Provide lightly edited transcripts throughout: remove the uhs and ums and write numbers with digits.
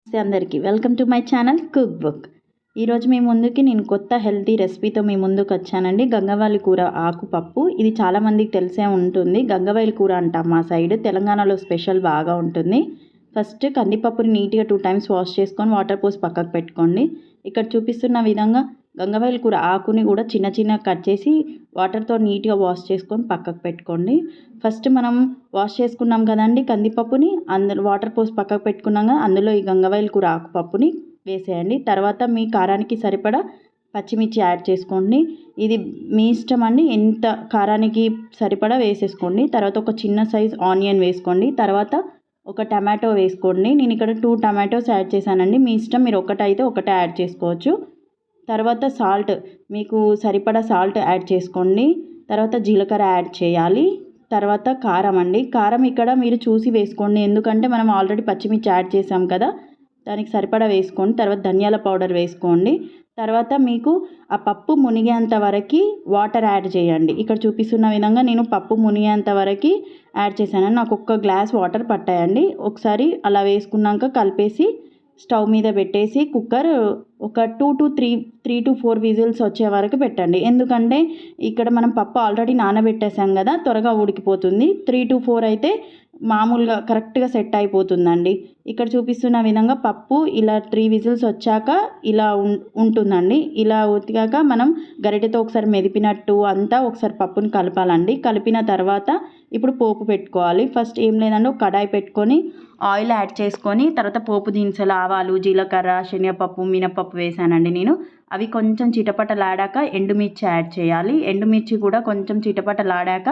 నమస్తే అందరికీ welcome to my channel cook book. ఈరోజు మీ ముందుకి నేను కొత్త హెల్తీ రెసిపీతో మీ ముందుకు వచ్చానండి. గంగవాలి కూర ఆకుపప్పు. ఇది చాలామందికి తెలిసే ఉంటుంది. గంగవాయిల కూర అంటాం మా సైడ్. తెలంగాణలో స్పెషల్ బాగా ఉంటుంది. ఫస్ట్ కందిపప్పుని నీట్గా 2 టైమ్స్ వాష్ చేసుకొని వాటర్ పోసి పక్కకు పెట్టుకోండి. ఇక్కడ చూపిస్తున్న విధంగా గంగవాయిల కూర ఆకుని కూడా చిన్న చిన్న కట్ చేసి వాటర్తో నీట్గా వాష్ చేసుకొని పక్కకు పెట్టుకోండి. ఫస్ట్ మనం వాష్ చేసుకున్నాం కదండి కందిపప్పుని, అందులో వాటర్ పోసి పక్కకు పెట్టుకున్నాక అందులో ఈ గంగవాయిల కూర ఆకుపప్పుని వేసేయండి. తర్వాత మీ కారానికి సరిపడా పచ్చిమిర్చి యాడ్ చేసుకోండి. ఇది మీ ఇష్టం అండి, ఎంత కారానికి సరిపడా వేసేసుకోండి. తర్వాత ఒక చిన్న సైజ్ ఆనియన్ వేసుకోండి. తర్వాత ఒక టమాటో వేసుకోండి. నేను ఇక్కడ 2 టమాటోస్ యాడ్ చేశానండి. మీ ఇష్టం, మీరు ఒకటైతే ఒకటే యాడ్ చేసుకోవచ్చు. తర్వాత సాల్ట్, మీకు సరిపడా సాల్ట్ యాడ్ చేసుకోండి. తర్వాత జీలకర్ర యాడ్ చేయాలి. తర్వాత కారం అండి. కారం ఇక్కడ మీరు చూసి వేసుకోండి, ఎందుకంటే మనం ఆల్రెడీ పచ్చిమిర్చి యాడ్ చేసాం కదా, దానికి సరిపడా వేసుకోండి. తర్వాత ధనియాల పౌడర్ వేసుకోండి. తర్వాత మీకు ఆ పప్పు మునిగేంత వరకు వాటర్ యాడ్ చేయండి. ఇక్కడ చూపిస్తున్న విధంగా నేను పప్పు మునిగేంత వరకు యాడ్ చేశాను. నాకు 1 గ్లాస్ వాటర్ పట్టాయండి. ఒకసారి అలా వేసుకున్నాక కలిపేసి స్టవ్ మీద పెట్టేసి కుక్కర్ ఒక 2 to 3 to 4 విజిల్స్ వచ్చే వరకు పెట్టండి. ఎందుకంటే ఇక్కడ మనం పప్పు ఆల్రెడీ నానబెట్టేసాం కదా, త్వరగా ఉడికిపోతుంది. 3 to 4 అయితే మామూలుగా కరెక్ట్గా సెట్ అయిపోతుందండి. ఇక్కడ చూపిస్తున్న విధంగా పప్పు ఇలా 3 విజిల్స్ వచ్చాక ఇలా ఉంటుందండి. ఇలా ఉతికాక మనం గరిటెతో ఒకసారి మెదిపినట్టు అంతా ఒకసారి పప్పుని కలపాలండి. కలిపిన తర్వాత ఇప్పుడు పోపు పెట్టుకోవాలి. ఫస్ట్ ఏం లేదండి, ఒక కడాయి పెట్టుకొని ఆయిల్ యాడ్ చేసుకొని తర్వాత పోపు దినుసులు, ఆవాలు, జీలకర్ర, శనగపప్పు, మినపప్పు వేసానండి నేను. అవి కొంచెం చిటపటలాడాక ఎండుమిర్చి యాడ్ చేయాలి. ఎండుమిర్చి కూడా కొంచెం చిటపటలాడాక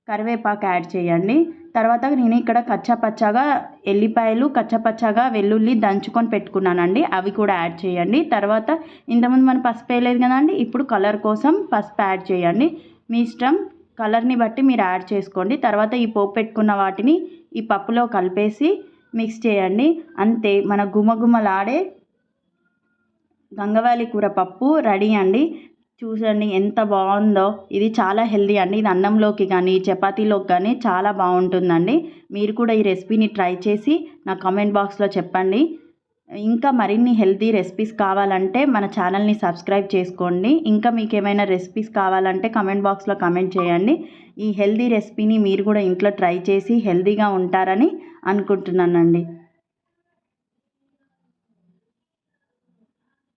కరివేపాకు యాడ్ చేయండి. తర్వాత నేను ఇక్కడ కచ్చాపచ్చాగా ఎల్లిపాయలు, కచ్చాపచ్చాగా వెల్లుల్లి దంచుకొని పెట్టుకున్నానండి, అవి కూడా యాడ్ చేయండి. తర్వాత ఇంతకుముందు మనం పసుపు వేయలేదు కదండి, ఇప్పుడు కలర్ కోసం పసుపు యాడ్ చేయండి. మీ ఇష్టం, కలర్ని బట్టి మీరు యాడ్ చేసుకోండి. తర్వాత ఈ పోపు పెట్టుకున్న వాటిని ఈ పప్పులో కలిపేసి మిక్స్ చేయండి. అంతే, మన గుమగుమలాడే గంగవాలి కూర పప్పు రెడీ అండి. చూడండి ఎంత బాగుందో. ఇది చాలా హెల్దీ అండి. ఇది అన్నంలోకి కానీ చపాతీలోకి కానీ చాలా బాగుంటుందండి. మీరు కూడా ఈ రెసిపీని ట్రై చేసి నా కామెంట్ బాక్స్లో చెప్పండి. ఇంకా మరిన్ని హెల్తీ రెసిపీస్ కావాలంటే మన ఛానల్ని సబ్స్క్రైబ్ చేసుకోండి. ఇంకా మీకు ఏమైనా రెసిపీస్ కావాలంటే కామెంట్ బాక్స్లో కామెంట్ చేయండి. ఈ హెల్దీ రెసిపీని మీరు కూడా ఇంట్లో ట్రై చేసి హెల్తీగా ఉంటారని అనుకుంటున్నానండి.